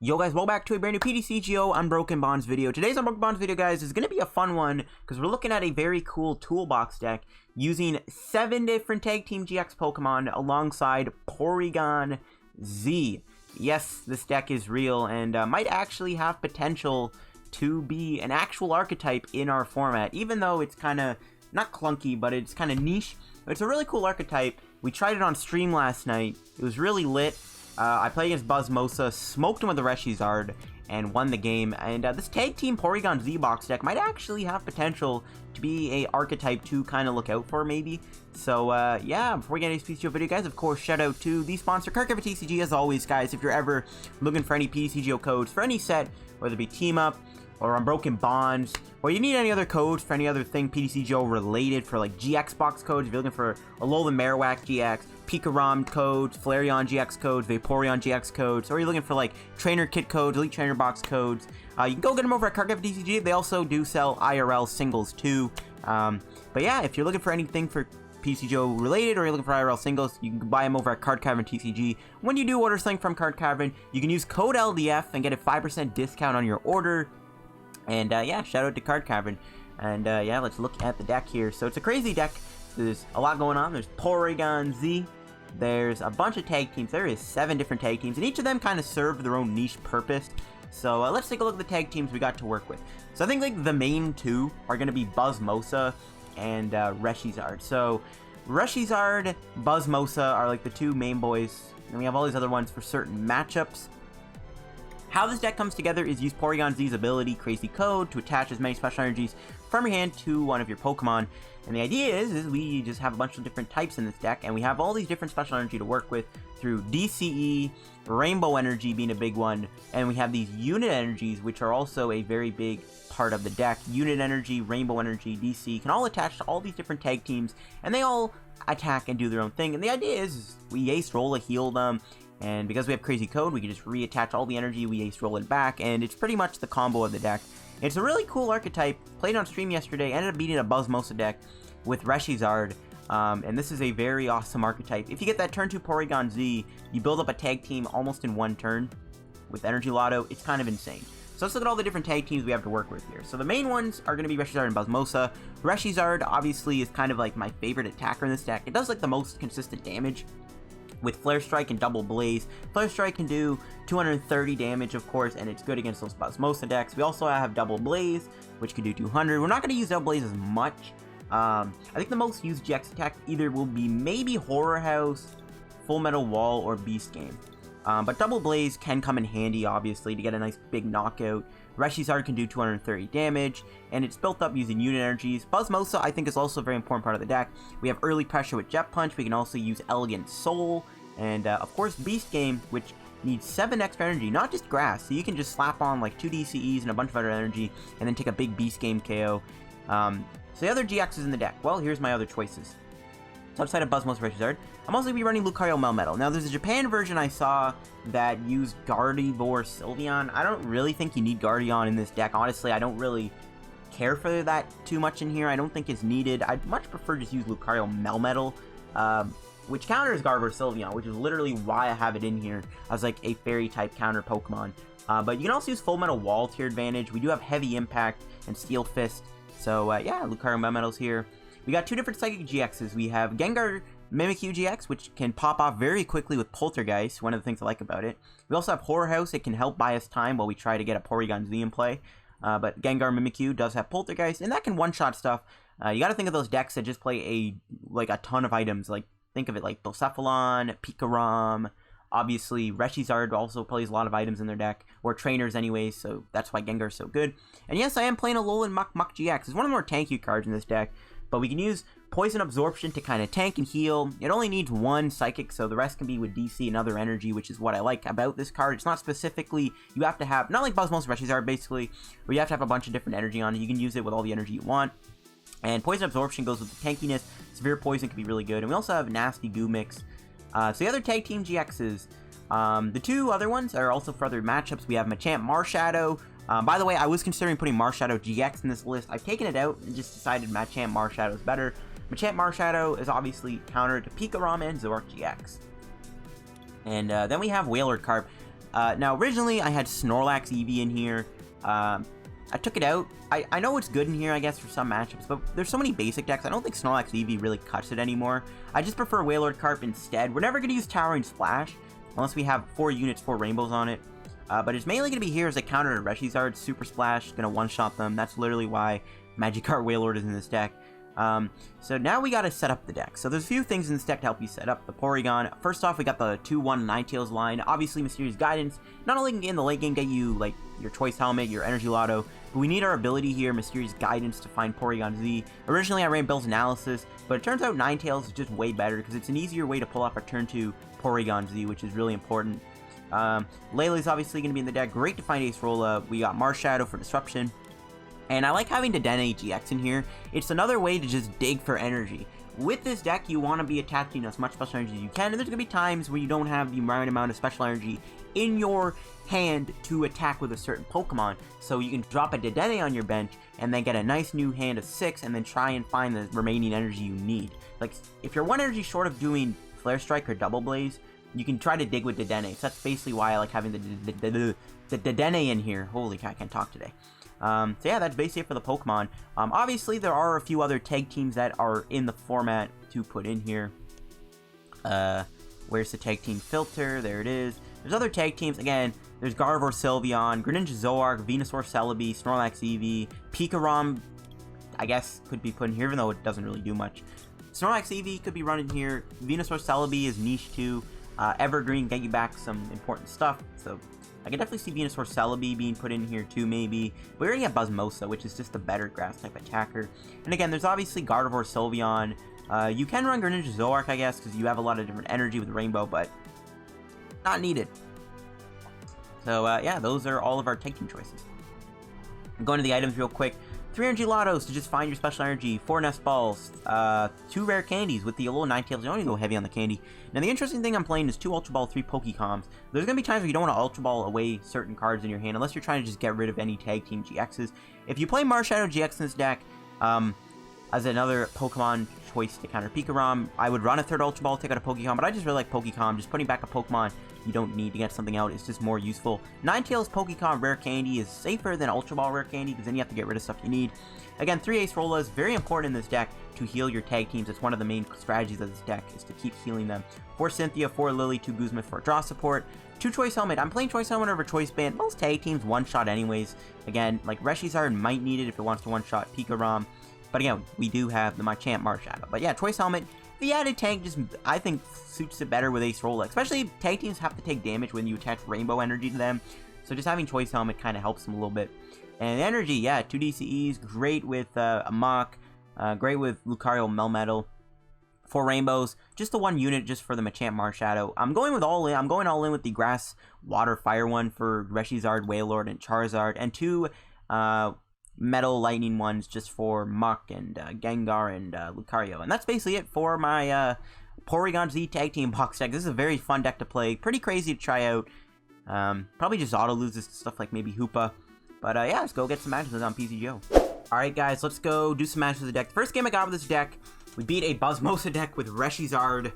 Yo guys, welcome back to a brand new PTCGO Unbroken Bonds video. Today's Unbroken Bonds video, guys, is going to be a fun one because we're looking at a very cool toolbox deck using 7 different Tag Team GX Pokemon alongside Porygon-Z. Yes, this deck is real and might actually have potential to be an actual archetype in our format, even though it's kind of, not clunky, but it's kind of niche. It's a really cool archetype. We tried it on stream last night. It was really lit. I played against Buzzmosa, smoked him with the Reshizard, and won the game. And this Tag Team Porygon-Z box deck might actually have potential to be a archetype to kind of look out for, maybe. So, yeah, before we get into this PTCGO video, guys, of course, shout out to the sponsor, Cardcaptor TCG, as always, guys. If you're ever looking for any PTCGO codes for any set, whether it be Team Up, or Unbroken Bonds, or you need any other codes for any other thing PTCGO related, for like GX box codes, if you're looking for Alolan Ninetales-GX, Pikarom codes, Flareon GX codes, Vaporeon GX codes, or you're looking for like trainer kit codes, elite trainer box codes, you can go get them over at Cardcaptor TCG. They also do sell IRL singles too. But yeah, if you're looking for anything for PTCGO related, or you're looking for IRL singles, you can buy them over at Cardcaptor TCG. When you do order something from Cardcaptor, you can use code LDF and get a 5% discount on your order. And yeah, shout out to Cardcaptor. And yeah, let's look at the deck here. So it's a crazy deck. There's a lot going on. There's Porygon-Z. There's a bunch of tag teams. There is 7 different tag teams, and each of them kind of serve their own niche purpose. So let's take a look at the tag teams we got to work with. So I think like the main two are going to be Buzzmosa and Reshizard. So Reshizard, Buzzmosa are like the two main boys, and we have all these other ones for certain matchups. How this deck comes together is use Porygon-Z's ability, Crazy Code, to attach as many special energies from your hand to one of your Pokemon. And the idea is we just have a bunch of different types in this deck, and we have all these different special energy to work with through DCE, Rainbow Energy being a big one, and we have these unit energies, which are also a very big part of the deck. Unit Energy, Rainbow Energy, DC can all attach to all these different tag teams, and they all attack and do their own thing. And the idea is we Ace Roll, heal them, and because we have Crazy Code, we can just reattach all the energy, we Ace Roll it back, and it's pretty much the combo of the deck. It's a really cool archetype. Played on stream yesterday, ended up beating a Buzzmosa deck with Reshizard, and this is a very awesome archetype. If you get that turn 2 Porygon-Z, you build up a tag team almost in one turn with Energy Loto. It's kind of insane. So let's look at all the different tag teams we have to work with here. So the main ones are going to be Reshizard and Buzzmosa. Reshizard obviously is kind of like my favorite attacker in this deck. It does like the most consistent damage with Flare Strike and Double Blaze. Flare Strike can do 230 damage, of course, and it's good against those Buzzmosa decks. We also have Double Blaze, which can do 200. We're not going to use Double Blaze as much. I think the most used GX attack either will be maybe Horror House, Full Metal Wall, or Beast Game. But Double Blaze can come in handy, obviously, to get a nice big knockout. Reshizard can do 230 damage, and it's built up using unit energies. Buzzmosa, I think, is also a very important part of the deck. We have early pressure with Jet Punch. We can also use Elegant Soul, and of course Beast Game, which needs 7 extra energy, not just grass. So you can just slap on like 2 DCEs and a bunch of other energy, and then take a big Beast Game KO. So the other GXs in the deck, well, here's my other choices. So outside of Buzzmosa Reshizard, I'm also going to be running Lucario Melmetal. Now, there's a Japan version I saw that used Gardevoir Sylveon. I don't really think you need Gardevoir in this deck. Honestly, I don't really care for that too much in here. I don't think it's needed. I'd much prefer just use Lucario Melmetal, which counters Gardevoir Sylveon, which is literally why I have it in here as like a Fairy-type counter Pokemon. But you can also use Full Metal Wall to your advantage. We do have Heavy Impact and Steel Fist. So, yeah, Lucario Melmetal's here. We got 2 different Psychic GXs. We have Gengar Mimikyu-GX, which can pop off very quickly with Poltergeist, one of the things I like about it. We also have Horror House. It can help buy us time while we try to get a Porygon-Z in play. But Gengar Mimikyu does have Poltergeist, and that can one-shot stuff. You gotta think of those decks that just play a ton of items. Like, think of it like Bucephalon, Pikarom. Obviously, Reshizard also plays a lot of items in their deck, or trainers anyways, so that's why Gengar's so good. And yes, I am playing Alolan Muk-GX. It's one of the more tanky cards in this deck, but we can use Poison Absorption to kind of tank and heal. It only needs 1 Psychic, so the rest can be with DC and other energy, which is what I like about this card. It's not specifically, you have to have, not like Buzzmosa Reshizard basically, where you have to have a bunch of different energy on it. You can use it with all the energy you want. And Poison Absorption goes with the tankiness. Severe Poison can be really good. And we also have Nasty Goo Mix. So the other Tag Team GXs, the 2 other ones are also for other matchups. We have Machamp-Marshadow. By the way, I was considering putting Marshadow GX in this list. I've taken it out and just decided Machamp-Marshadow is better. Machamp-Marshadow is obviously counter to Pikarom and Zoroark GX. And then we have Wailord-Carp. Now, originally, I had Snorlax Eevee in here. I took it out. I know it's good in here, I guess, for some matchups, but there's so many basic decks, I don't think Snorlax Eevee really cuts it anymore. I just prefer Wailord instead. We're never going to use Towering Splash, unless we have 4 units, 4 rainbows on it. But it's mainly going to be here as a counter to Reshiram Super Splash, going to one-shot them. That's literally why Magikarp Wailord is in this deck. So now we got to set up the deck. So there's a few things in this deck to help you set up the Porygon. First off, we got the 2-1 Ninetales line. Obviously, Mysterious Guidance. Not only can in the late game get you, like, your Choice Helmet, your Energy Loto, but we need our ability here, Mysterious Guidance, to find Porygon-Z. Originally, I ran Bill's Analysis, but it turns out Ninetales is just way better because it's an easier way to pull off a turn 2 Porygon-Z, which is really important. Layla's obviously going to be in the deck. Great to find Acerola. We got Marshadow for Disruption. And I like having Dedenne-GX in here. It's another way to just dig for energy. With this deck, you want to be attaching as much special energy as you can, and there's going to be times where you don't have the right amount of special energy in your hand to attack with a certain Pokemon. So you can drop a Dedenne on your bench, and then get a nice new hand of 6, and then try and find the remaining energy you need. Like, if you're 1 energy short of doing Flare Strike or Double Blaze, you can try to dig with Dedenne. So that's basically why I like having the Dedenne in here. Holy cow, I can't talk today. So yeah, that's basically it for the Pokemon. Obviously, there are a few other tag teams that are in the format to put in here. Where's the tag team filter? There it is. There's other tag teams. Again, there's Gardevoir Sylveon, Greninja Zoroark, Venusaur Celebi, Snorlax Eevee, Pikarom, I guess, could be put in here, even though it doesn't really do much. Snorlax Eevee could be running here. Venusaur Celebi is niche too. Evergreen, get you back some important stuff. So I can definitely see Venusaur Celebi being put in here too, maybe. We already have Buzzmosa, which is just a better grass-type attacker. And again, there's obviously Gardevoir Sylveon. You can run Greninja Zoroark, I guess, because you have a lot of different energy with Rainbow, but not needed. So, yeah, those are all of our tag team choices. I'm going to the items real quick. 3 Energy Lotos to just find your special energy, 4 Nest Balls, 2 Rare Candies with the Alolan Ninetales. You don't need to go heavy on the candy. Now, the interesting thing I'm playing is 2 Ultra Ball, 3 Pokécoms. There's going to be times where you don't want to Ultra Ball away certain cards in your hand, unless you're trying to just get rid of any Tag Team GXs. If you play Marshadow GX in this deck, as another Pokemon choice to counter Pikarom, I would run a 3rd Ultra Ball, take out a Pokécom, but I just really like Pokécom. Just putting back a Pokemon you don't need to get something out is just more useful. Ninetales Pokécom Rare Candy is safer than Ultra Ball Rare Candy, because then you have to get rid of stuff you need. Again, 3 Acerolas, very important in this deck to heal your tag teams. It's one of the main strategies of this deck, is to keep healing them. 4 Cynthia, 4 Lillie, 2 Guzma for draw support. 2 Choice Helmet. I'm playing Choice Helmet over Choice Band. Most tag teams one-shot anyways. Again, like Reshiram might need it if it wants to one-shot Pikarom. But again, we do have the Machamp Marshadow. But yeah, Choice Helmet, the added tank just, I think, suits it better with Acerola. Especially tag teams have to take damage when you attach Rainbow Energy to them. So just having Choice Helmet kind of helps them a little bit. And Energy, yeah, 2 DCEs, great with Muk, great with Lucario Melmetal. 4 Rainbows, just the 1 unit just for the Machamp Marshadow. I'm going all in with the Grass, Water, Fire one for Reshiram, Wailord, and Charizard. And 2 Metal Lightning ones just for Muk and Gengar and Lucario. And that's basically it for my Porygon-Z tag team box deck. This is a very fun deck to play. Pretty crazy to try out. Probably just auto loses stuff like maybe Hoopa. But yeah, let's go get some matches on PTCGO. Alright guys, let's go do some matches with the deck. The first game I got with this deck, we beat a Buzzmosa deck with Reshiram.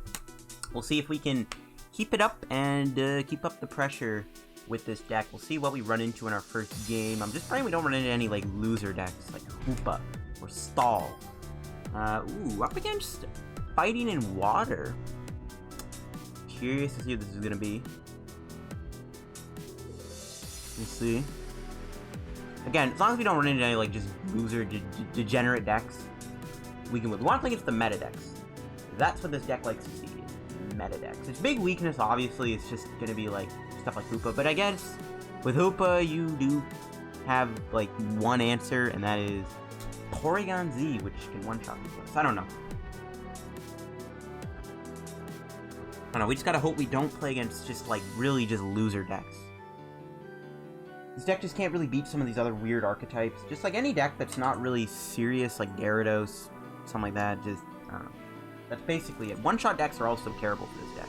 We'll see if we can keep it up and keep up the pressure with this deck. We'll see what we run into in our first game. I'm just praying we don't run into any like loser decks like Hoopa or Stall. Ooh, up against Fighting in Water. Curious to see what this is gonna be. Let's see. Again, as long as we don't run into any like just loser degenerate decks, we can win. We want to play against the meta decks. That's what this deck likes to see. Meta decks. Its big weakness, obviously, is just gonna be like stuff like Hoopa. But I guess with Hoopa, you do have like one answer, and that is Porygon-Z, which can one-shot Hoopa. So I don't know. I don't know. We just gotta hope we don't play against just like really just loser decks. This deck just can't really beat some of these other weird archetypes. Just like any deck that's not really serious, like Gyarados, something like that. Just, I don't know. That's basically it. One-shot decks are also terrible for this deck.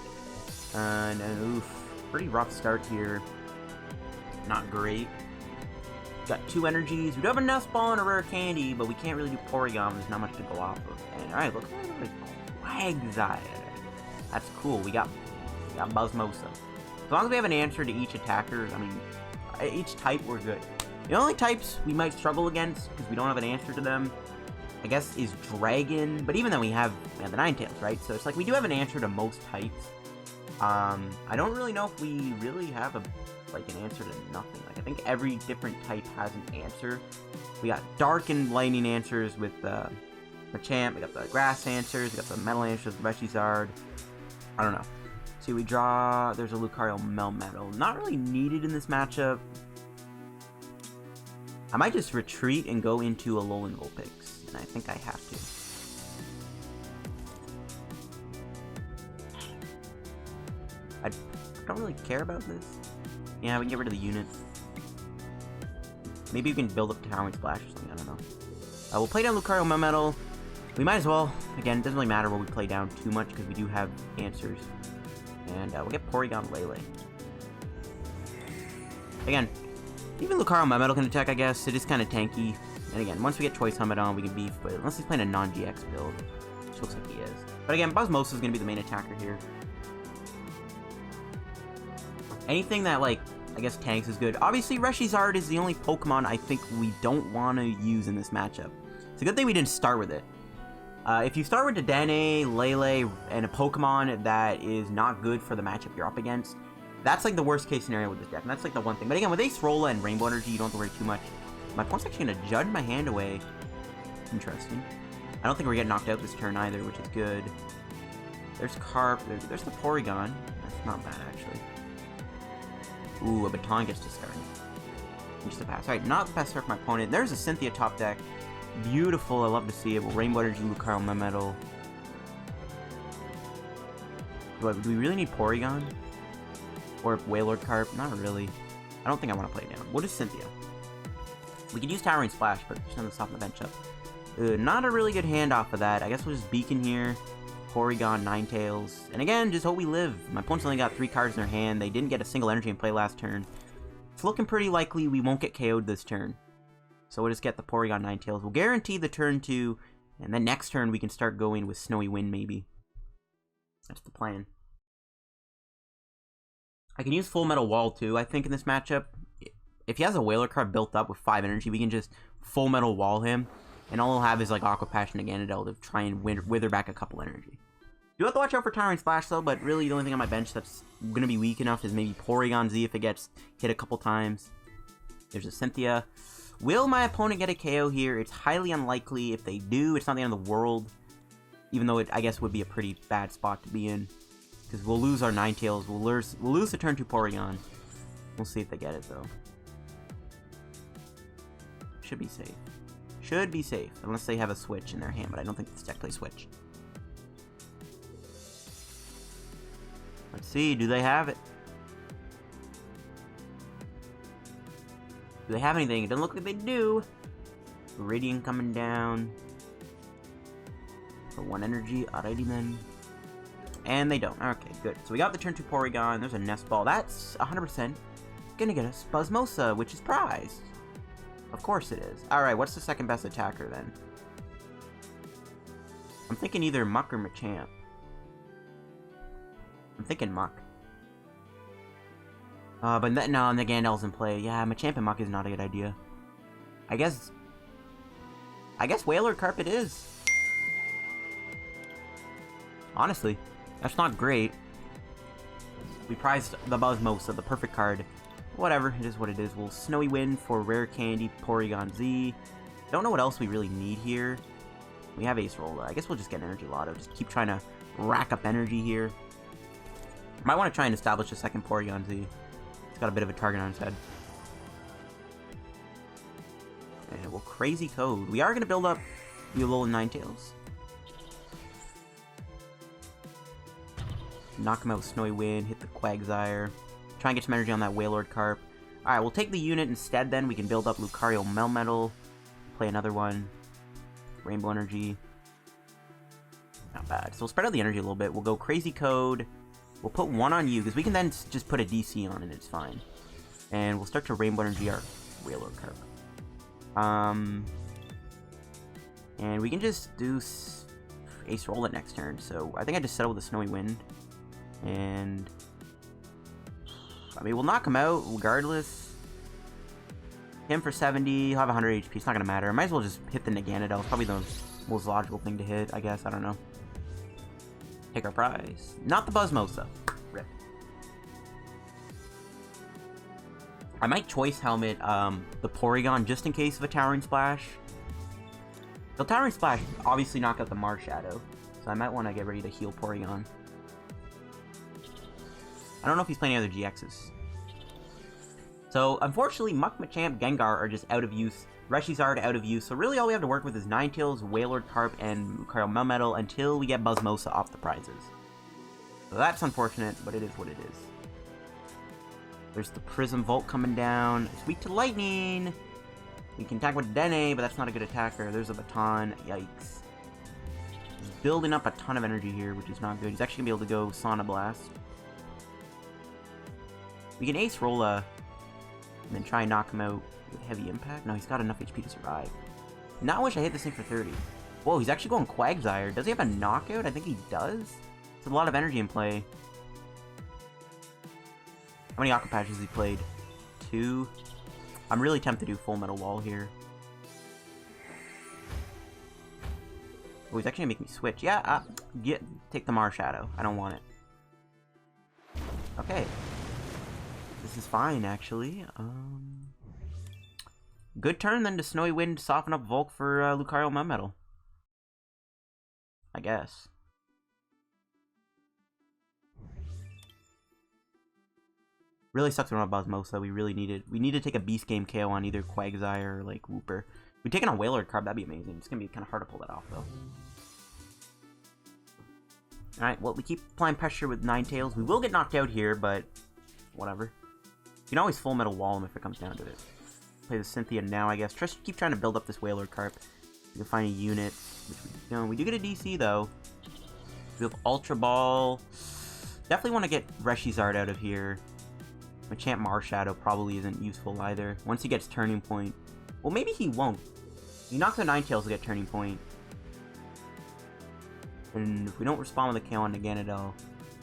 And oof, pretty rough start here. Not great. Got 2 energies. We do have a Nest Ball and a Rare Candy, but we can't really do Porygon. There's not much to go off of. And alright, looks like Quagsire. That's cool. We got Buzzmosa. As long as we have an answer to each attacker, I mean, each type, we're good. The only types we might struggle against, because we don't have an answer to them, I guess, is Dragon. But even then, we have the Ninetales, right? So it's like we do have an answer to most types. I don't really know if we really have an answer to nothing. Like, I think every different type has an answer. We got Dark and Lightning answers with Machamp. We got the Grass answers. We got the Metal answers with Reshiram. I don't know. See, we draw. There's a Lucario Melmetal. Not really needed in this matchup. I might just retreat and go into Alolan Vulpix, and I think I have to. I don't really care about this. Yeah, we can get rid of the unit. Maybe we can build up Towering Splash or something, I don't know. We'll play down Lucario Melmetal. We might as well. Again, it doesn't really matter what we play down too much because we do have answers. And we'll get Porygon Lele. Again, even Lucario Melmetal can attack, I guess. It is kind of tanky. And again, once we get Choice Helmet on, we can beef, but unless he's playing a non-GX build, which looks like he is. But again, Buzzmosa is going to be the main attacker here. Anything that, like, I guess tanks is good. Obviously, Reshiram is the only Pokemon I think we don't want to use in this matchup. It's a good thing we didn't start with it. If you start with Dedenne, Lele, and a Pokemon that is not good for the matchup you're up against, that's like the worst case scenario with this deck, and that's like the one thing. But again, with Acerola and Rainbow Energy, you don't have to worry too much. My opponent's actually going to judge my hand away. Interesting. I don't think we're getting knocked out this turn either, which is good. There's Carp. There's the Porygon. That's not bad, actually. Ooh, a Baton gets discarded. Just a pass. Alright, not the best start for my opponent. There's a Cynthia top deck. Beautiful. I love to see it. Well, Rainbow Energy, Lucario Melmetal. Do we really need Porygon? Or Wailord Carp? Not really. I don't think I want to play it down. What is Cynthia? We could use Towering Splash, but there's nothing to soften the bench up. Not a really good hand off of that. I guess we'll just Beacon here. Porygon, Ninetales. And again, just hope we live. My opponent's only got 3 cards in their hand. They didn't get a single energy in play last turn. It's looking pretty likely we won't get KO'd this turn. So we'll just get the Porygon Ninetales. We'll guarantee the turn 2, and then next turn we can start going with Snowy Wind, maybe. That's the plan. I can use Full Metal Wall, too, I think, in this matchup. If he has a Wailord card built up with 5 energy, we can just Full Metal Wall him. And all he'll have is, like, Aqua Passion and Ganondorf to try and wither back a couple energy. Do have to watch out for Towering Splash, though, but really the only thing on my bench that's going to be weak enough is maybe Porygon-Z if it gets hit a couple times. There's a Cynthia. Will my opponent get a KO here? It's highly unlikely. If they do, it's not the end of the world. Even though it, I guess, would be a pretty bad spot to be in. Because we'll lose our Ninetales. We'll lose the turn 2 Porygon. We'll see if they get it, though. Should be safe. Should be safe. Unless they have a Switch in their hand, but I don't think this deck plays Switch. Let's see. Do they have it? Do they have anything? It doesn't look like they do. Radiant coming down. For 1 energy. Alrighty then. And they don't. Okay, good. So we got the turn 2 Porygon. There's a Nest Ball. That's 100% gonna get us Buzzmosa, which is prized. Of course it is. Alright, what's the second best attacker then? I'm thinking either Muk or Machamp. I'm thinking Muk. But no, and the Gandel's in play. Yeah, Machamp and Muk is not a good idea. I guess Wailord Carp it is. Honestly, that's not great. We prized the Buzzmosa, the perfect card. Whatever, it is what it is. We'll Snowy Wind for Rare Candy, Porygon-Z. Don't know what else we really need here. We have Acerola. I guess we'll just get Energy Loto. Just keep trying to rack up energy here. Might want to try and establish a second Porygon-Z. He's got a bit of a target on his head. And we'll Crazy Code. We are going to build up the Alolan Ninetales. Knock him out with Snowy Wind, hit the Quagsire. Try and get some energy on that Wailord Carp. Alright, we'll take the unit instead then. We can build up Lucario Melmetal. Play another one. Rainbow Energy. Not bad. So we'll spread out the energy a little bit. We'll go Crazy Code. We'll put 1 on you, because we can then just put a DC on and it's fine. And we'll start to Rainbow Energy our Wailord Carp. And we can just do Acerola next turn. So I think I just settle with a Snowy Wind. And I mean, we'll knock him out regardless. Him for 70, he'll have 100 HP, it's not gonna matter. I might as well just hit the Naganadel. It's probably the most logical thing to hit, I guess, I don't know. Take our prize. Not the Buzzmosa. Rip. I might choice helmet the Porygon just in case of a Towering Splash. The Towering Splash obviously knock out the Marshadow, so I might want to get ready to heal Porygon. I don't know if he's playing any other GXs. So, unfortunately, Muk, Machamp, Gengar are just out of use. Reshiram out of use, so really all we have to work with is Ninetales, Wailord-Carp, and Lucario Melmetal until we get Buzzmosa off the prizes. So that's unfortunate, but it is what it is. There's the Prism Volt coming down. It's weak to Lightning. We can attack with Dedenne, but that's not a good attacker. There's a Baton. Yikes. He's building up a ton of energy here, which is not good. He's actually going to be able to go Sauna Blast. We can Acerola and then try and knock him out with Heavy Impact. No, he's got enough HP to survive. Now I wish I hit this thing for 30. Whoa, he's actually going Quagsire. Does he have a knockout? I think he does. There's a lot of energy in play. How many Aqua Patches has he played? 2. I'm really tempted to do Full Metal Wall here. Oh, he's actually gonna make me switch. Yeah, take the Marshadow. I don't want it. Okay. This is fine, actually. Good turn then to Snowy Wind, soften up Volk for Lucario Melmetal. I guess. Really sucks we don't have Buzzmosa. We really need it. We need to take a Beast Game KO on either Quagsire or like Wooper. If we take it on Wailord-Carp, that'd be amazing. It's gonna be kind of hard to pull that off though. Alright, well, we keep applying pressure with Ninetales. We will get knocked out here, but whatever. You can always Full Metal Wall him if it comes down to it. Play the Cynthia now, I guess. Just keep trying to build up this Wailord-Carp. We can find a unit, which we don't. We do get a DC, though. We have Ultra Ball. Definitely want to get Reshiram out of here. Machamp Marshadow probably isn't useful either. Once he gets Turning Point. Well, maybe he won't. He knocks out Ninetales to get Turning Point. And if we don't respond with a KO on Naganadel,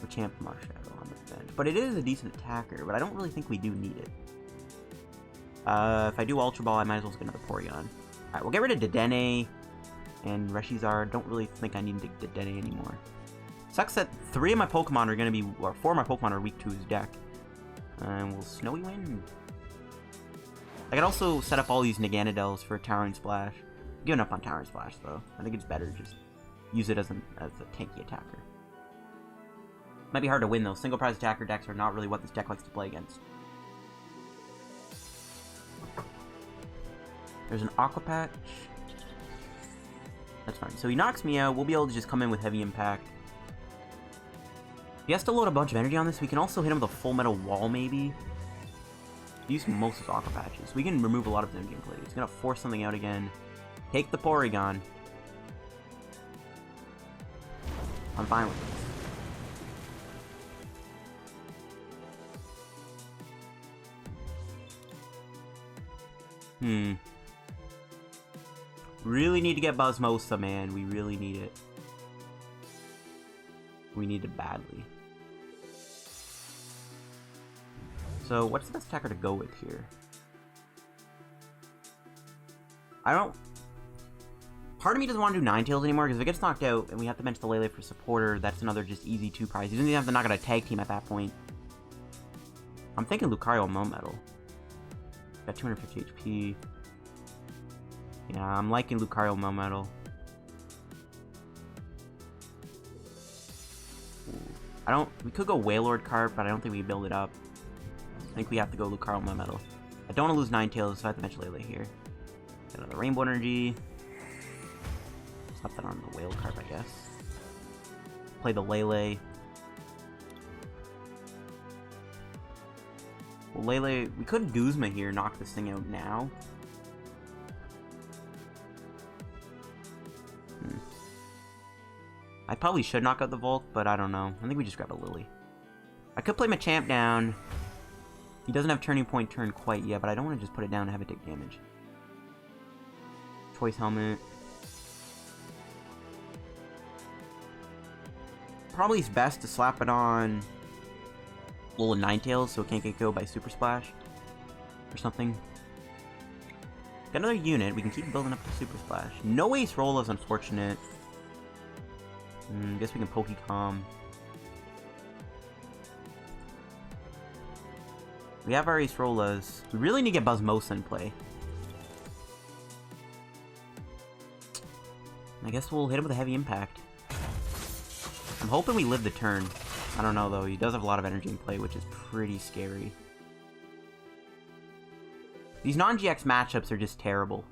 Machamp Marshadow on the bench. But it is a decent attacker, but I don't really think we do need it. If I do Ultra Ball, I might as well get another Porygon. Alright, we'll get rid of Dedenne and Reshiram. Don't really think I need Dedenne anymore. Sucks that 3 of my Pokemon are going to be, or 4 of my Pokemon are weak to his deck. And we'll Snowy Wind. I can also set up all these Naganadels for Towering Splash. I'm giving up on Towering Splash, though. I think it's better to just use it as a tanky attacker. Might be hard to win, though. Single prize attacker decks are not really what this deck likes to play against. There's an Aqua Patch. That's fine. So he knocks me out. We'll be able to just come in with Heavy Impact. He has to load a bunch of energy on this. We can also hit him with a Full Metal Wall, maybe. Use most of his Aqua Patches. We can remove a lot of his energy in play. He's going to force something out again. Take the Porygon. I'm fine with this. Really need to get Buzzmosa, man. We really need it. We need it badly. So, what's the best attacker to go with here? Part of me doesn't want to do Ninetales anymore, because if it gets knocked out and we have to bench the Lele for supporter, that's another just easy 2 prize. You don't even have to knock out a tag team at that point. I'm thinking Lucario Melmetal. Got 250 HP. Yeah, I'm liking Lucario Melmetal. We could go Wailord-Carp, but I don't think we can build it up. I think we have to go Lucario Melmetal. I don't want to lose Ninetales, so I have to bench Lele here. Get another Rainbow Energy. Slap that on the Wailord-Carp, I guess. Play the Lele. Well, Lele, we could Guzma here, knock this thing out now. I probably should knock out the Volk, but I don't know. I think we just grab a Lillie. I could play Machamp down. He doesn't have Turning Point turn quite yet, but I don't want to just put it down and have it take damage. Choice Helmet. Probably it's best to slap it on Alolan Ninetales, so it can't get killed by Super Splash or something. Got another unit. We can keep building up the Super Splash. No Acerola is unfortunate. Guess we can Pokecom. We have our Acerolas. We really need to get Buzzmosa in play. I guess we'll hit him with a heavy impact. I'm hoping we live the turn. I don't know though, he does have a lot of energy in play, which is pretty scary. These non-GX matchups are just terrible.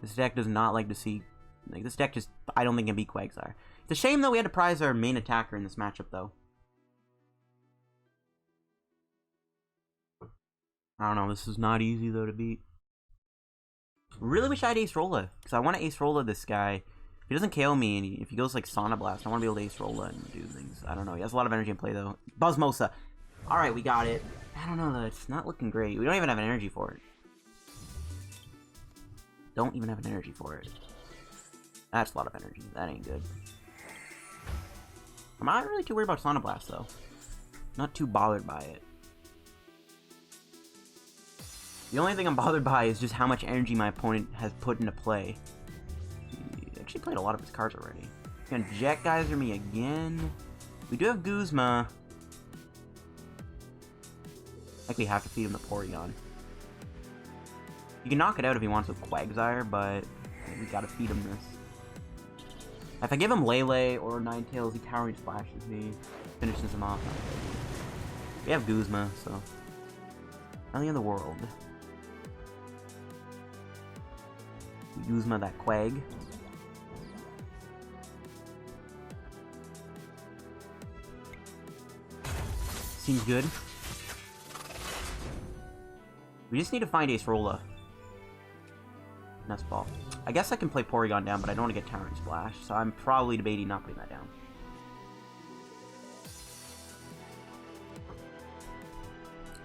This deck does not like to see... Like, this deck just, I don't think can beat Quagsire. It's a shame though we had to prize our main attacker in this matchup though. I don't know, this is not easy though to beat. Really wish I had Acerola, because I want to Acerola this guy. If he doesn't KO me, and if he goes like Sauna Blast, I want to be able to Acerola and do things. I don't know, he has a lot of energy in play though. Buzzmosa. Alright, we got it. I don't know though, it's not looking great. We don't even have an energy for it. Don't even have an energy for it. That's a lot of energy, that ain't good. I'm not really too worried about Sauna Blast though. Not too bothered by it. The only thing I'm bothered by is just how much energy my opponent has put into play. He actually played a lot of his cards already. He's gonna Jet Geyser me again. We do have Guzma. I think we have to feed him the Porygon. You can knock it out if he wants with Quagsire, but we gotta feed him this. If I give him Lele or Ninetales, he Towering Splashes me, finishes him off. We have Guzma, so nothing in the world. Guzma that Quag. Seems good. We just need to find Acerola. That's ball. I guess I can play Porygon down, but I don't want to get Towering Splash, so I'm probably debating not putting that down.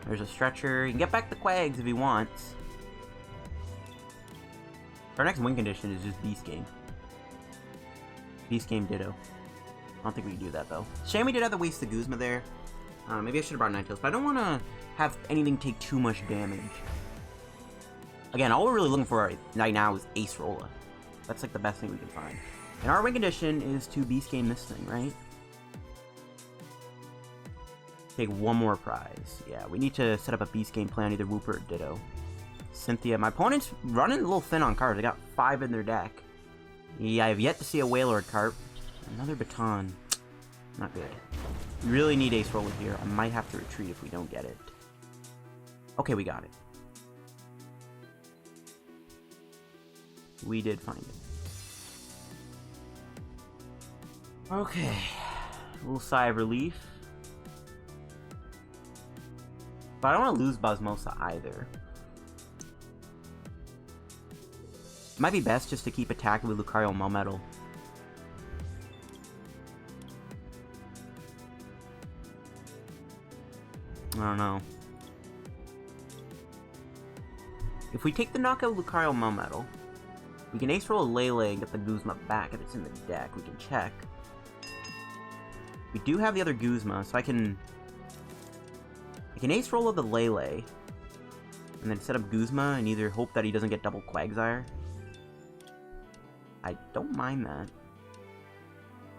There's a Stretcher. He can get back the Quags if he wants. Our next win condition is just Beast Game. Beast Game Ditto. I don't think we can do that, though. Shame we did have to waste the Guzma there. Maybe I should have brought Ninetales, but I don't want to have anything take too much damage. Again, all we're really looking for right now is Acerola. That's like the best thing we can find. And our win condition is to Beast Game this thing, right? Take one more prize. Yeah, we need to set up a Beast Game plan, either Wooper or Ditto. Cynthia. My opponent's running a little thin on cards. They got 5 in their deck. Yeah, I have yet to see a Wailord-Carp. Another Baton. Not good. We really need Acerola here. I might have to retreat if we don't get it. Okay, we got it. We did find it. Okay. A little sigh of relief. But I don't want to lose Buzzmosa either. Might be best just to keep attacking with Lucario Melmetal. I don't know. If we take the knockout Lucario Melmetal, we can Acerola Lele and get the Guzma back if it's in the deck. We can check. We do have the other Guzma, so I can Acerola the Lele, and then set up Guzma and either hope that he doesn't get double Quagsire. I don't mind that.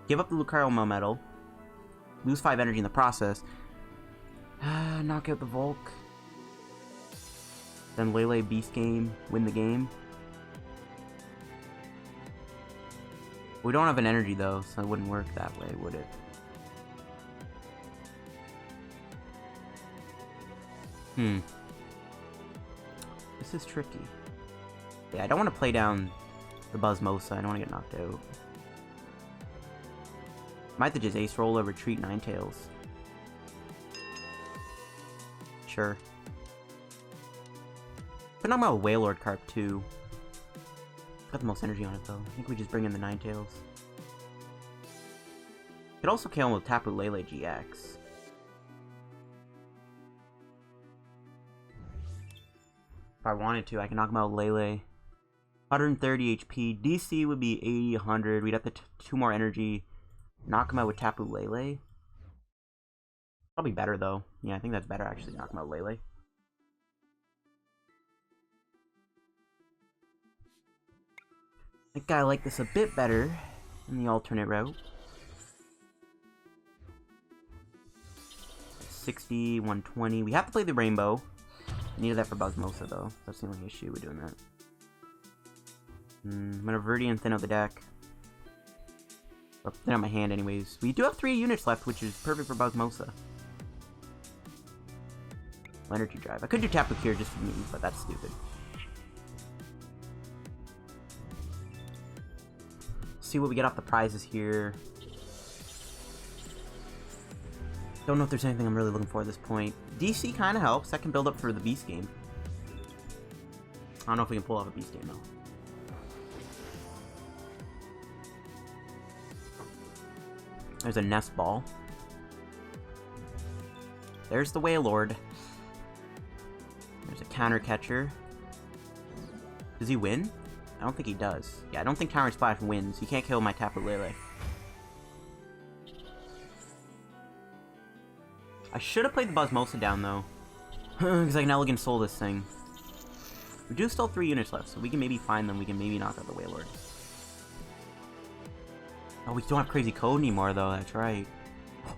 Give up the Lucario Melmetal. Lose 5 energy in the process. Knock out the Volk. Then Lele Beast Game, win the game. We don't have an energy though, so it wouldn't work that way, would it? This is tricky. Yeah, I don't want to play down the Buzzmosa. I don't want to get knocked out. Might have to just Acerola, retreat Ninetales. Sure. But I'm about Wailord-Carp too. Got the most energy on it though. I think we just bring in the Ninetales. Could also kill him with Tapu Lele-GX. If I wanted to, I can knock him out with Lele. 130 HP. DC would be 80, 100. We'd have to 2 more energy. Knock him out with Tapu Lele. Probably better, though. Yeah, I think that's better, actually, knock him out Lele. I think I like this a bit better than the alternate route. 60, 120. We have to play the rainbow. I needed that for Buzzmosa, though. That's the only issue with doing that. I'm gonna Verdian thin out the deck. Or thin out my hand, anyways. We do have 3 units left, which is perfect for Buzzmosa. Energy Drive. I could do Tapu Lele just for me, but that's stupid. See what we get off the prizes here. Don't know if there's anything I'm really looking for at this point. DC kind of helps. That can build up for the Beast game. I don't know if we can pull off a Beast game, though. There's a Nest Ball. There's the Wailord. There's a Counter Catcher. Does he win? I don't think he does. Yeah, I don't think Towering Splash wins. He can't kill my Tapu Lele. I should have played the Buzzmosa down, though. Because I can Elegant Soul this thing. We do still have 3 units left, so we can maybe find them. We can maybe knock out the Wailord. Oh, we don't have Crazy Code anymore, though. That's right.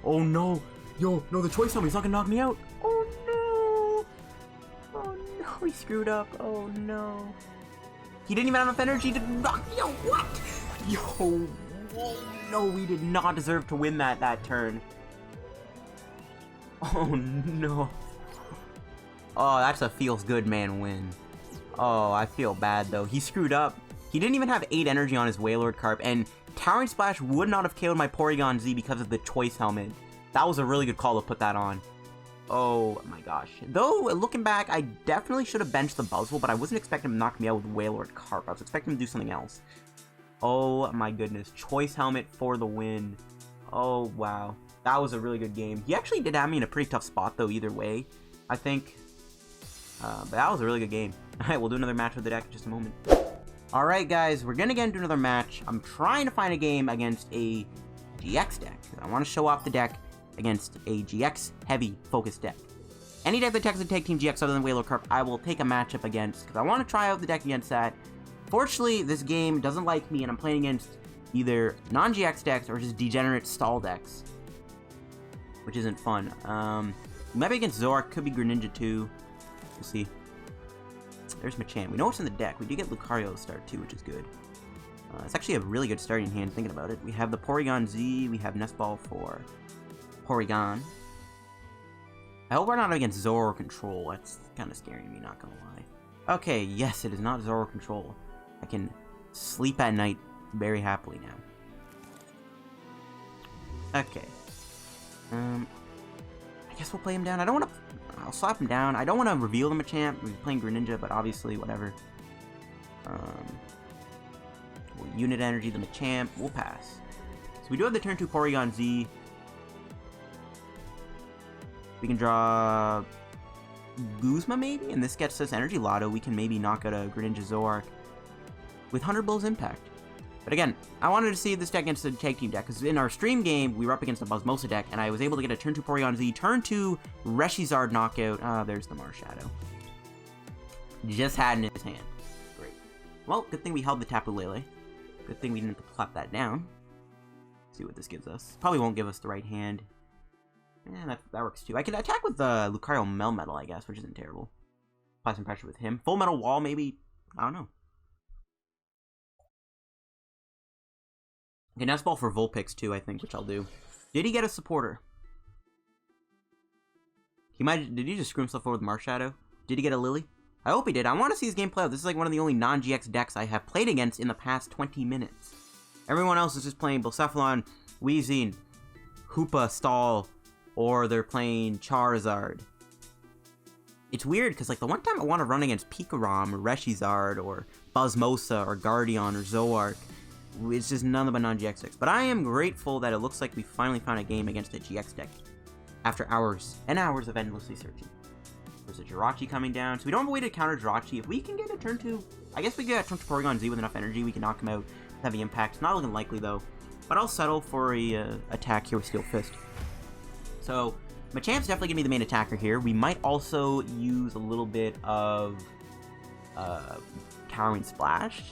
Oh, no. Yo, no, the Choice Helmet. He's not going to knock me out. Oh, no. Oh, no. He screwed up. Oh, no. He didn't even have enough energy to knock me out. What? Yo, whoa, no, we did not deserve to win that turn. Oh, no. Oh, that's a feels good man win. Oh, I feel bad, though. He screwed up. He didn't even have 8 energy on his Wailord Carp, and Towering Splash would not have killed my Porygon-Z because of the Choice Helmet. That was a really good call to put that on. Oh my gosh. Though, looking back, I definitely should have benched the Buzzwole, but I wasn't expecting him to knock me out with Wailord Carp. I was expecting him to do something else. Oh my goodness. Choice Helmet for the win. Oh, wow. That was a really good game. He actually did have me in a pretty tough spot, though, either way, I think. But that was a really good game. Alright, we'll do another match with the deck in just a moment. Alright, guys, we're gonna get into another match. I'm trying to find a game against a GX deck. I want to show off the deck against a GX-heavy focused deck. Any deck that takes a Tag Team GX other than Wailord Carp, I will take a matchup against, because I want to try out the deck against that. Fortunately, this game doesn't like me, and I'm playing against either non-GX decks or just degenerate stall decks, which isn't fun. Maybe against Zoroark, could be Greninja too. We'll see. There's Machamp. We know what's in the deck. We do get Lucario to start too, which is good. It's actually a really good starting hand, thinking about it. We have the Porygon-Z, we have Nest Ball for Porygon. I hope we're not against Zoro Control. That's kind of scaring me, not gonna lie. Okay, yes, it is not Zoro Control. I can sleep at night very happily now. Okay. I guess we'll play him down. I don't want to... I'll slap him down. I don't want to reveal the Machamp. We're playing Greninja, but obviously, whatever. We'll Unit Energy the Machamp. We'll pass. So we do have the turn 2 Porygon-Z. We can draw Guzma, maybe? And this gets us Energy Loto. We can maybe knock out a Greninja Zoroark with 100 Bull's Impact. But again, I wanted to see this deck against the Tag Team deck, because in our stream game, we were up against the Buzzmosa deck, and I was able to get a turn 2 Porygon-Z, turn 2 Reshiram knockout. Ah, there's the Marshadow. Just had in his hand. Great. Well, good thing we held the Tapu Lele. Good thing we didn't have to clap that down. See what this gives us. Probably won't give us the right hand. Yeah, that works too. I can attack with the Lucario Melmetal, I guess, which isn't terrible. Apply some pressure with him. Full Metal Wall, maybe? I don't know. Okay, Nest Ball for Vulpix too, I think, which I'll do. Did he get a supporter? Did he just screw himself over with Marshadow? Did he get a Lillie? I hope he did. I want to see his game play out. This is like one of the only non-GX decks I have played against in the past 20 minutes. Everyone else is just playing Blacephalon, Weezing, Hoopa, Stall, or they're playing Charizard. It's weird, because like the one time I want to run against Pikarom, or Reshizard, or Buzzmosa, or Guardian, or Zoroark, it's just none of the non-GX decks. But I am grateful that it looks like we finally found a game against a GX deck after hours and hours of endlessly searching. There's a Jirachi coming down, so we don't have a way to counter Jirachi. If we can get a turn 2, I guess we get a turn 2 Porygon-Z with enough energy, we can knock him out with heavy impact. Not looking likely though, but I'll settle for a attack here with Steel Fist. So Machamp's definitely gonna be the main attacker here. We might also use a little bit of Towering Splash.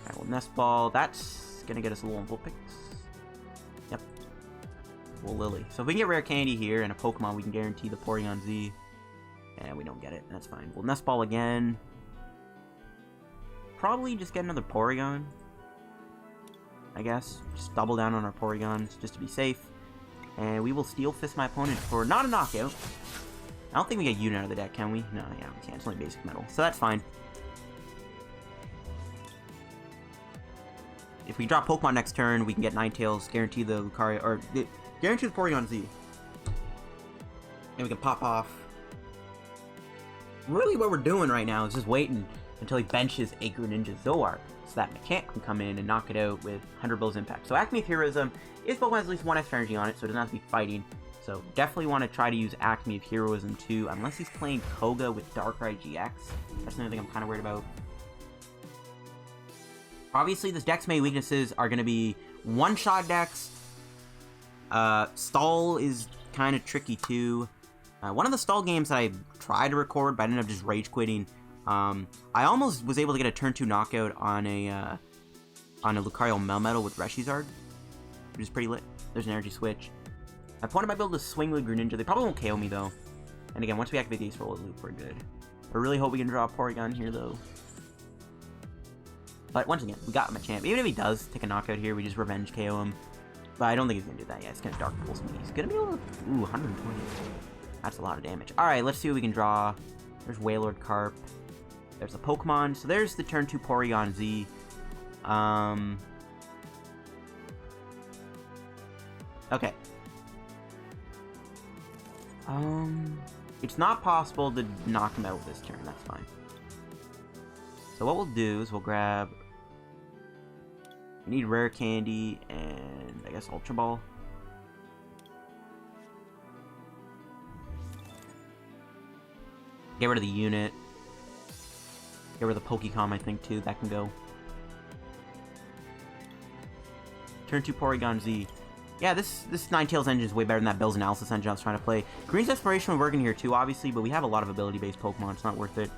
Alright, we'll Nest Ball. That's gonna get us a Alolan Vulpix. Yep. Well, Lillie. So if we can get Rare Candy here and a Pokemon, we can guarantee the Porygon-Z. And we don't get it. That's fine. We'll Nest Ball again. Probably just get another Porygon, I guess. Just double down on our Porygons just to be safe. And we will Steel Fist my opponent for not a knockout. I don't think we get Unit out of the deck, can we? No, yeah, we can't. It's only basic metal. So that's fine. If we drop Pokemon next turn, we can get Ninetales, guarantee the Lucario, or guarantee the Porygon-Z. And we can pop off. Really what we're doing right now is just waiting until he benches a Greninja Zoroark, so that Machamp can come in and knock it out with 100 Blows Impact. So Acme of Heroism is Pokemon has at least one extra energy on it, so it doesn't have to be fighting. So definitely want to try to use Acme of Heroism too, unless he's playing Koga with Darkrai GX. That's another thing I'm kind of worried about. Obviously, this deck's main weaknesses are going to be one-shot decks. Stall is kind of tricky too. One of the stall games that I tried to record, but I ended up just rage quitting. I almost was able to get a turn 2 knockout on a Lucario Melmetal with Reshiram, which is pretty lit. There's an energy switch. My opponent might be able to swing with Greninja. They probably won't KO me though. And again, once we activate the Acerola loop, we're good. I really hope we can draw a Porygon here though. But once again, we got Machamp. Even if he does take a knockout here, we just revenge KO him. But I don't think he's gonna do that. Yeah, it's gonna Dark Pulse me. He's gonna be able to. Ooh, 120. That's a lot of damage. Alright, let's see what we can draw. There's Wailord-Carp. There's a Pokemon. So there's the turn 2 Porygon-Z. Okay. It's not possible to knock him out this turn. That's fine. So what we'll do is we'll grab... We need Rare Candy and, I guess, Ultra Ball. Get rid of the unit. Get rid of the Pokecom, I think, too. That can go. Turn 2 Porygon-Z. Yeah, this Ninetales engine is way better than that Bill's Analysis engine I was trying to play. Green's Exploration would work in here, too, obviously, but we have a lot of ability-based Pokemon. It's not worth it.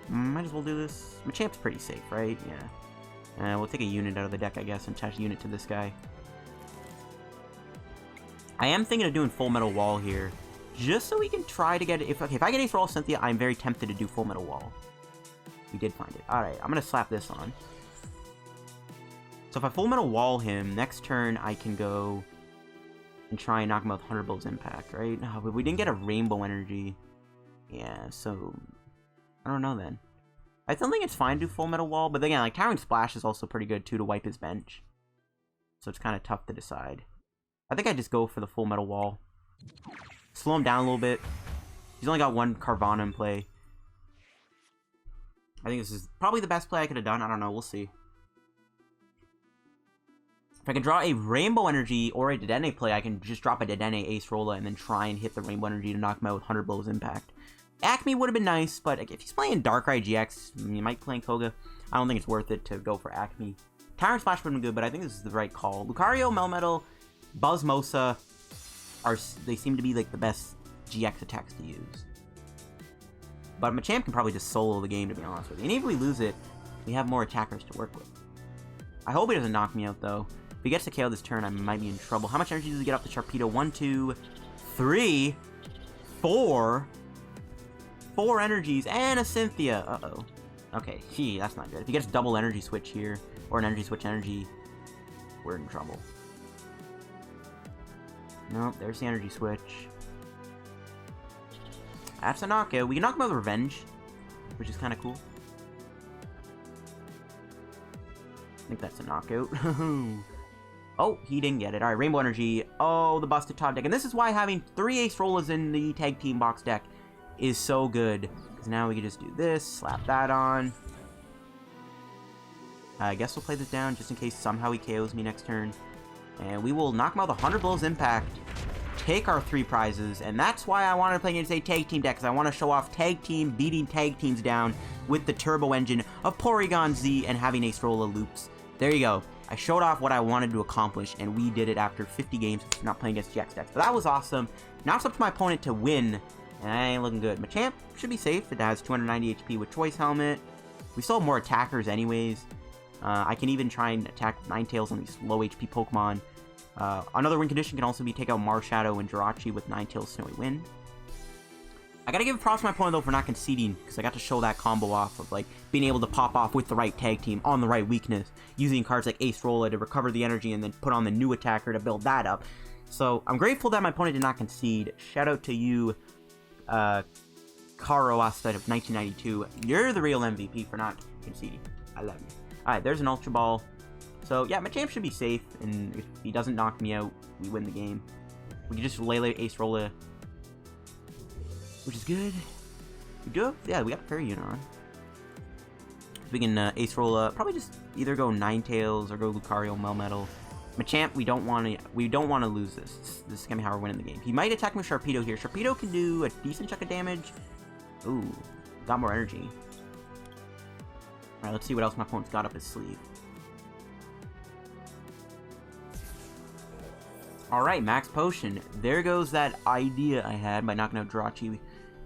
Might as well do this. Machamp's pretty safe, right? Yeah. We'll take a unit out of the deck, I guess, and attach a unit to this guy. I am thinking of doing Full Metal Wall here. Just so we can try to get it. If I get Acerola Cynthia, I'm very tempted to do Full Metal Wall. We did find it. Alright, I'm going to slap this on. So if I Full Metal Wall him, next turn I can go and try and knock him out with 100 Blows Impact, right? No, but we didn't get a Rainbow Energy. Yeah, so... I don't know then. I still think it's fine to do Full Metal Wall, but again, like, Towering Splash is also pretty good too to wipe his bench. So it's kind of tough to decide. I think I just go for the Full Metal Wall. Slow him down a little bit. He's only got one Carvana in play. I think this is probably the best play I could have done. I don't know. We'll see. If I can draw a Rainbow Energy or a Dedenne play, I can just drop a Dedenne Acerola and then try and hit the Rainbow Energy to knock him out with 100 Blows Impact. Acme would have been nice, but if he's playing Darkrai GX, you might play Koga. I don't think it's worth it to go for Acme. Tyrant Splash would have been good, but I think this is the right call. Lucario, Melmetal, Buzzmosa, they seem to be like the best GX attacks to use. But Machamp can probably just solo the game, to be honest with you. And even if we lose it, we have more attackers to work with. I hope he doesn't knock me out, though. If he gets to KO this turn, I might be in trouble. How much energy does he get off the Sharpedo? 1, 2, 3, 4... 4 energies and a Cynthia. Uh-oh. Okay, that's not good. If he gets double energy switch here, or an energy switch energy, we're in trouble. Nope, there's the energy switch. That's a knockout. We can knock him out with Revenge, which is kind of cool. I think that's a knockout. Oh, he didn't get it. Alright, Rainbow Energy. Oh, the busted top deck. And this is why having 3 Acerolas in the tag team box deck is so good, because now we can just do this, slap that on. I guess we'll play this down just in case somehow he KOs me next turn. And we will knock him out with 100 Blows Impact, take our 3 prizes, and that's why I wanted to play against a tag team deck, because I want to show off tag team beating tag teams down with the turbo engine of Porygon-Z and having Acerola loops. There you go. I showed off what I wanted to accomplish, and we did it after 50 games not playing against GX decks. So that was awesome. Now it's up to my opponent to win, and I ain't looking good. Machamp should be safe. It has 290 HP with Choice Helmet. We still have more attackers anyways. I can even try and attack Ninetales on these low HP Pokemon. Another win condition can also be take out Marshadow and Jirachi with Ninetales Snowy Wind. I gotta give props to my opponent though for not conceding, because I got to show that combo off of like being able to pop off with the right tag team on the right weakness, using cards like Acerola to recover the energy and then put on the new attacker to build that up. So I'm grateful that my opponent did not concede. Shout out to you, Karo Asta of 1992. You're the real MVP for not conceding. I love you. Alright, there's an Ultra Ball. So yeah, Machamp should be safe, and if he doesn't knock me out, we win the game. We can just Lele Acerola, which is good. We do have, yeah, we got Fairy Unit on. We can Acerola, probably just either go Ninetales or go Lucario Melmetal. Machamp, we don't want to lose this. This is gonna be how we're winning the game. He might attack me with Sharpedo here. Sharpedo can do a decent chunk of damage. Ooh, got more energy. Alright, let's see what else my opponent's got up his sleeve. Alright, Max Potion. There goes that idea I had by knocking out Jirachi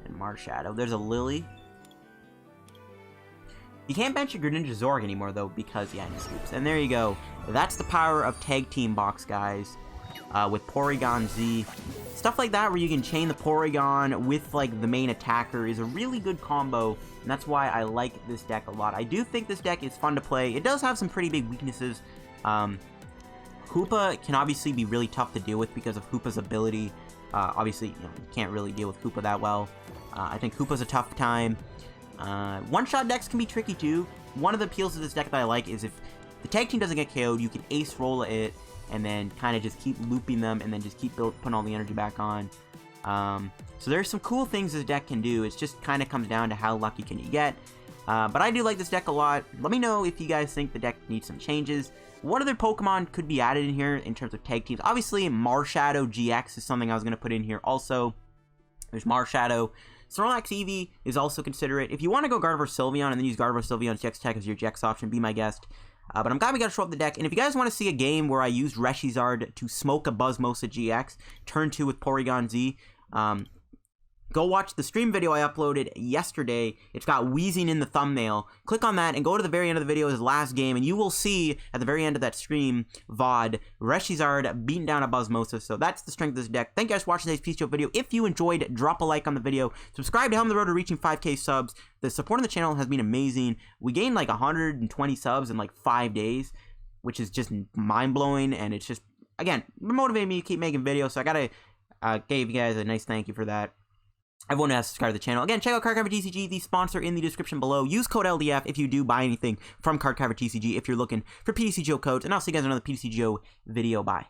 and Marshadow. There's a Lillie. You can't bench your Greninja Zorg anymore, though, because, yeah, he scoops. And there you go. That's the power of Tag Team Box, guys. With Porygon-Z. Stuff like that, where you can chain the Porygon with, like, the main attacker is a really good combo. And that's why I like this deck a lot. I do think this deck is fun to play. It does have some pretty big weaknesses. Hoopa can obviously be really tough to deal with because of Hoopa's ability. Obviously, you can't really deal with Hoopa that well. I think Hoopa's a tough time. One-shot decks can be tricky too. One of the appeals of this deck that I like is if the tag team doesn't get KO'd, you can Acerola it and then kind of just keep looping them and then just keep putting all the energy back on. So there's some cool things this deck can do. It just kind of comes down to how lucky can you get. But I do like this deck a lot. Let me know if you guys think the deck needs some changes. What other Pokemon could be added in here in terms of tag teams? Obviously, Marshadow GX is something I was going to put in here. Also, there's Marshadow. Snorlax Eevee is also considerate. If you want to go Gardevoir Sylveon and then use Gardevoir Sylveon's GX tag as your GX option, be my guest. But I'm glad we got to show up the deck. And if you guys want to see a game where I used Reshiram to smoke a Pheromosa GX, turn 2 with Porygon-Z, go watch the stream video I uploaded yesterday. It's got wheezing in the thumbnail. Click on that and go to the very end of the video, his last game, and you will see at the very end of that stream VOD, Reshiram beating down a Pheromosa. So that's the strength of this deck. Thank you guys for watching today's PTCGO video. If you enjoyed, drop a like on the video. Subscribe to help me on the road to reaching 5K subs. The support on the channel has been amazing. We gained like 120 subs in like 5 days, which is just mind-blowing, and it's just, again, motivating me to keep making videos. So I gotta give you guys a nice thank you for that. Everyone has to subscribe to the channel. Again, check out Card Cover TCG, the sponsor, in the description below. Use code LDF if you do buy anything from Card Cover TCG if you're looking for PTCGO codes. And I'll see you guys in another PTCGO video. Bye.